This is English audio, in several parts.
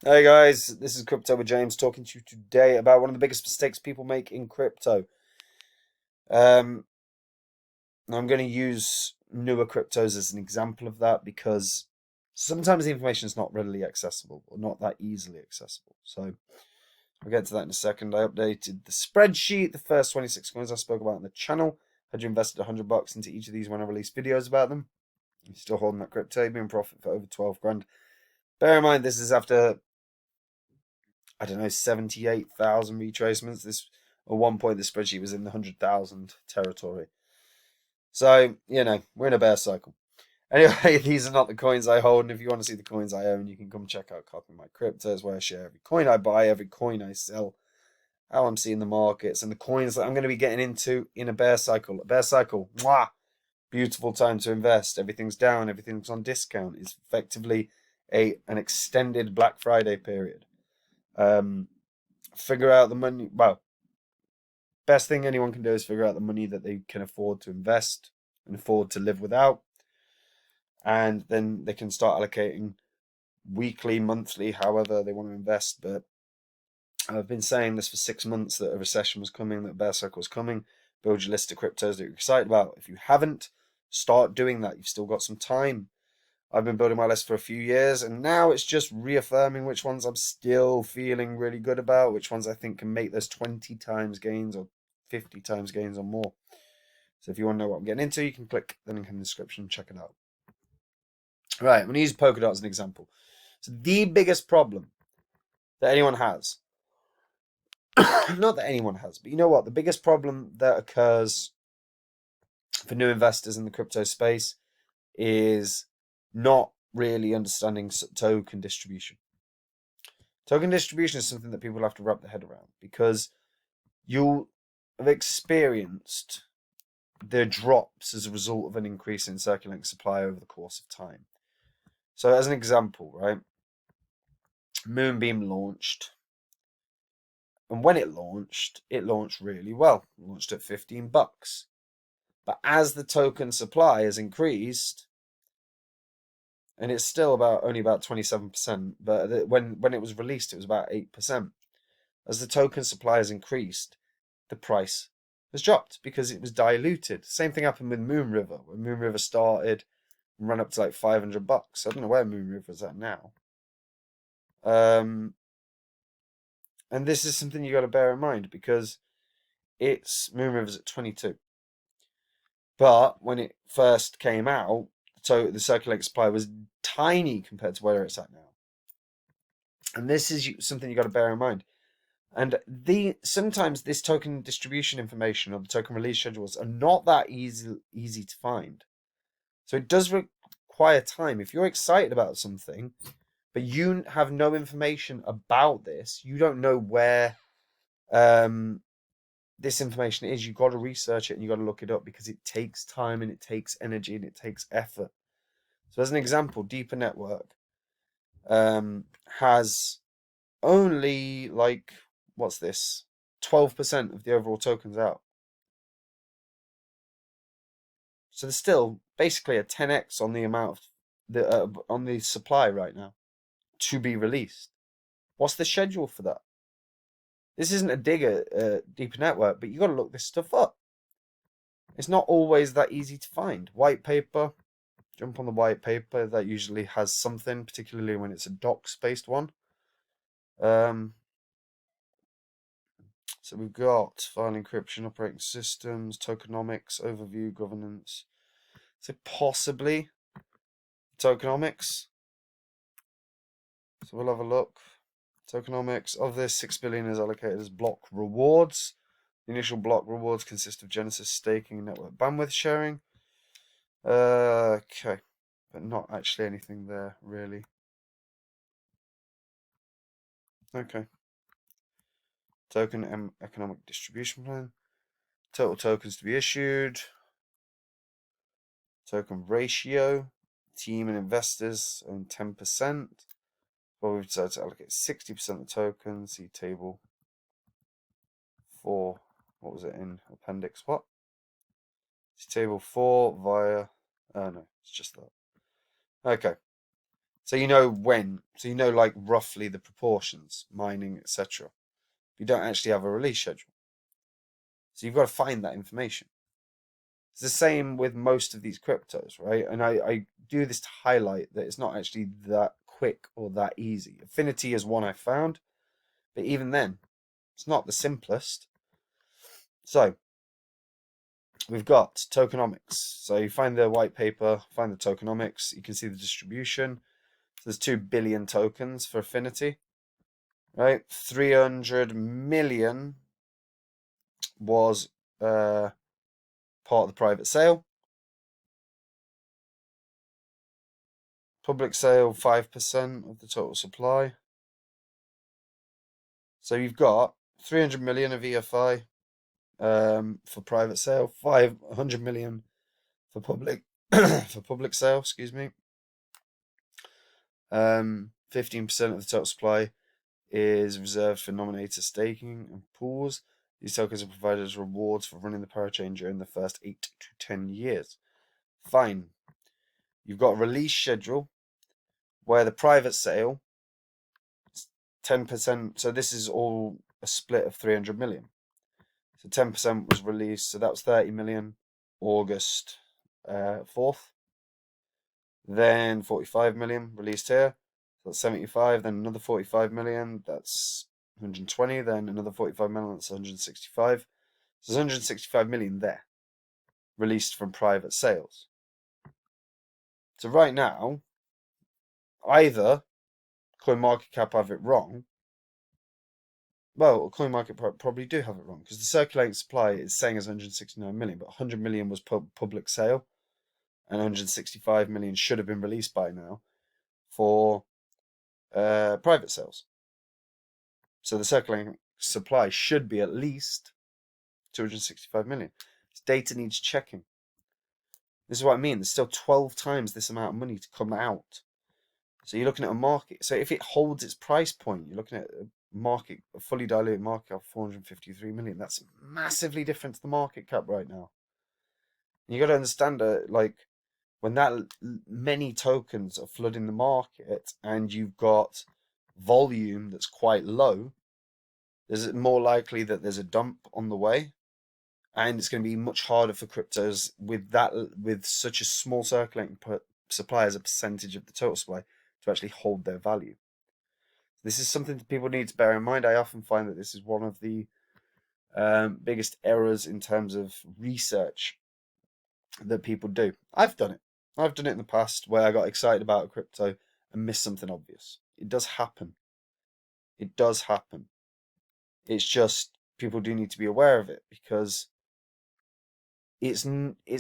Hey guys, this is Crypto with James talking to you today about one of the biggest mistakes people make in crypto. Um, I'm going to use newer cryptos as an example of that because sometimes the information is not readily accessible or not that easily accessible. So I'll get to that in a second. I updated the spreadsheet, the first 26 coins I spoke about on the channel. Had you invested $100 into each of these when I released videos about them? You're still holding that crypto, you've been in profit for over 12 grand. Bear in mind, this is after I don't know, 78,000 retracements. This at one point the spreadsheet was in the 100,000 territory. So, we're in a bear cycle. Anyway, these are not the coins I hold, and if you want to see the coins I own, you can come check out Copy My Cryptos, where I share every coin I buy, every coin I sell, how I'm seeing the markets, and the coins that I'm going to be getting into in a bear cycle. A bear cycle, mwah, beautiful time to invest. Everything's down, everything's on discount. It's effectively an extended Black Friday period. Um, Figure out the money. Well, best thing anyone can do is figure out the money that they can afford to invest and afford to live without, and then they can start allocating weekly, monthly, however they want to invest. But I've been saying this for 6 months that a recession was coming, that a bear cycle was coming. Build your list of cryptos that you're excited about. If you haven't, start doing that. You've still got some time. I've been building my list for a few years, and now it's just reaffirming which ones I'm still feeling really good about, which ones I think can make those 20 times gains or 50 times gains or more. So if you want to know what I'm getting into, you can click the link in the description and check it out. Right, I'm going to use Polkadot as an example. So the biggest problem that anyone has, not that anyone has, but you know what? The biggest problem that occurs for new investors in the crypto space is not really understanding token distribution. Token distribution is something that people have to wrap their head around because you'll have experienced the drops as a result of an increase in circulating supply over the course of time. So, as an example, right, Moonbeam launched, and when it launched really well. It launched at $15. But as the token supply has increased, and it's still only about 27%, but when it was released, it was about 8%. As the token supply has increased, the price has dropped because it was diluted. Same thing happened with Moon River. When Moon River started and ran up to like $500. I don't know where Moon River is at now. Um, and this is something you got to bear in mind because it's Moon River's at 22. But when it first came out, so the circulating supply was tiny compared to where it's at now. And this is something you got to bear in mind. And sometimes this token distribution information or the token release schedules are not that easy to find. So it does require time. If you're excited about something, but you have no information about this, you don't know where this information is. You've got to research it and you've got to look it up because it takes time and it takes energy and it takes effort. So as an example, Deeper Network has only like, what's this? 12% of the overall tokens out. So there's still basically a 10x on the amount of on the supply right now to be released. What's the schedule for that? This isn't a dig at Deeper Network, but you got to look this stuff up. It's not always that easy to find. White paper, jump on the white paper. That usually has something, particularly when it's a docs-based one. Um, so we've got file encryption, operating systems, tokenomics, overview, governance. So possibly tokenomics. So we'll have a look. Tokenomics of this 6 billion is allocated as block rewards. The initial block rewards consist of Genesis staking and network bandwidth sharing. Okay, but not actually anything there really. Okay. Token economic distribution plan. Total tokens to be issued. Token ratio. Team and investors own 10%. Well, we've decided to allocate 60% of the tokens. See table 4. What was it in appendix? What? See table 4 via. Oh no, it's just that. Okay. So you know when, so you know like roughly the proportions, mining, etc. You don't actually have a release schedule. So you've got to find that information. It's the same with most of these cryptos, right? And I do this to highlight that it's not actually that quick or that easy. Affinity is one I found, but even then, it's not the simplest. So we've got tokenomics. So you find the white paper, find the tokenomics, you can see the distribution. So there's 2 billion tokens for affinity, right? 300 million was part of the private sale. Public sale, 5% of the total supply. So you've got 300 million of EFI for private sale, 500 million for public for public sale, excuse me. 15% of the total supply is reserved for nominator staking and pools. These tokens are provided as rewards for running the parachain during the first 8 to 10 years. Fine. You've got a release schedule where the private sale 10%. So this is all a split of 300 million. So 10% was released. So that was 30 million August 4th. Then 45 million released here. So that's 75. Then another 45 million. That's 120. Then another 45 million. That's 165. So there's 165 million there released from private sales. So right now, either CoinMarketCap have it wrong. Well, CoinMarketCap probably do have it wrong because the circulating supply is saying it's 169 million, but 100 million was public sale, and 165 million should have been released by now for private sales. So the circulating supply should be at least 265 million. This data needs checking. This is what I mean. There's still 12 times this amount of money to come out. So you're looking at a market. So if it holds its price point, you're looking at a market, a fully diluted market cap of 453 million. That's massively different to the market cap right now. And you got to understand, like, when that many tokens are flooding the market and you've got volume that's quite low, is it more likely that there's a dump on the way? And it's going to be much harder for cryptos with such a small circulating supply as a percentage of the total supply to actually hold their value. This is something that people need to bear in mind. I often find that this is one of the biggest errors in terms of research that people do. I've done it. I've done it in the past where I got excited about a crypto and missed something obvious. It does happen. It does happen. It's just people do need to be aware of it because it's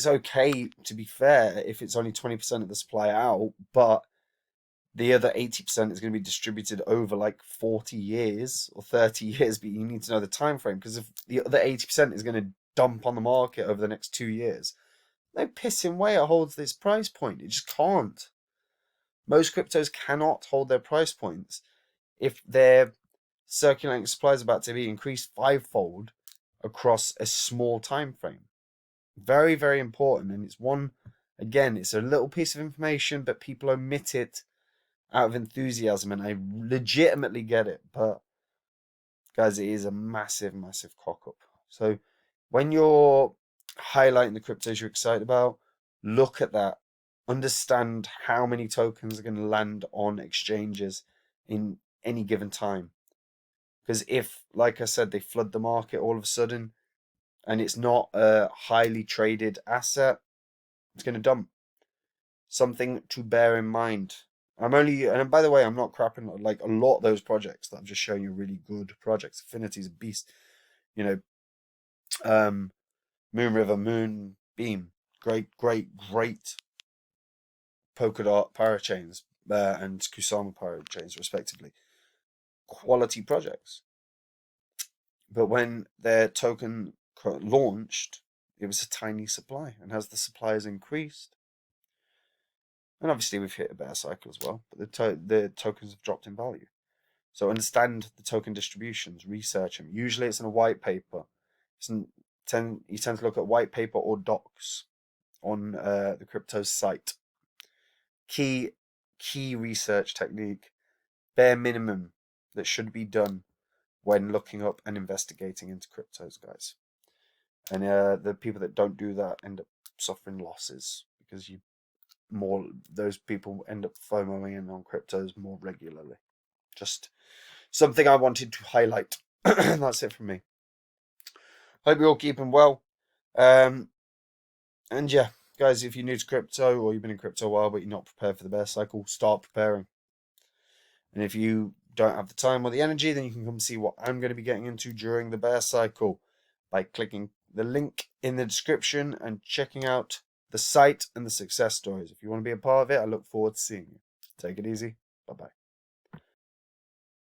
okay, to be fair, if it's only 20% of the supply out, but the other 80% is going to be distributed over like 40 years or 30 years, but you need to know the time frame because if the other 80% is going to dump on the market over the next 2 years, no pissing way it holds this price point. It just can't. Most cryptos cannot hold their price points if their circulating supply is about to be increased fivefold across a small time frame. Very, very important. And it's one, again, it's a little piece of information, but people omit it out of enthusiasm. And I legitimately get it. But, guys, it is a massive, massive cock up. So when you're highlighting the cryptos you're excited about, look at that. Understand how many tokens are going to land on exchanges in any given time. Because if, like I said, they flood the market all of a sudden, and it's not a highly traded asset, it's going to dump. Something to bear in mind. And by the way, I'm not crapping, like a lot of those projects that I'm just showing you really good projects. Affinity's a beast, you know, Moon River, Moonbeam, great, great, great Polkadot parachains and Kusama parachains, respectively. Quality projects. But when their token launched, it was a tiny supply, and as the supply has increased, and obviously we've hit a bear cycle as well, but the tokens have dropped in value. So understand the token distributions, research them. Usually it's in a white paper. You tend to look at white paper or docs on the crypto site. Key key research technique, bare minimum, that should be done when looking up and investigating into cryptos, guys. And the people that don't do that end up suffering losses because those people end up FOMOing in on cryptos more regularly. Just something I wanted to highlight. That's it from me. Hope you're all keeping well. And yeah, guys, if you're new to crypto or you've been in crypto a while but you're not prepared for the bear cycle, start preparing. And if you don't have the time or the energy, then you can come see what I'm going to be getting into during the bear cycle by clicking the link in the description and checking out the site and the success stories. If you want to be a part of it, I look forward to seeing you. Take it easy. Bye-bye.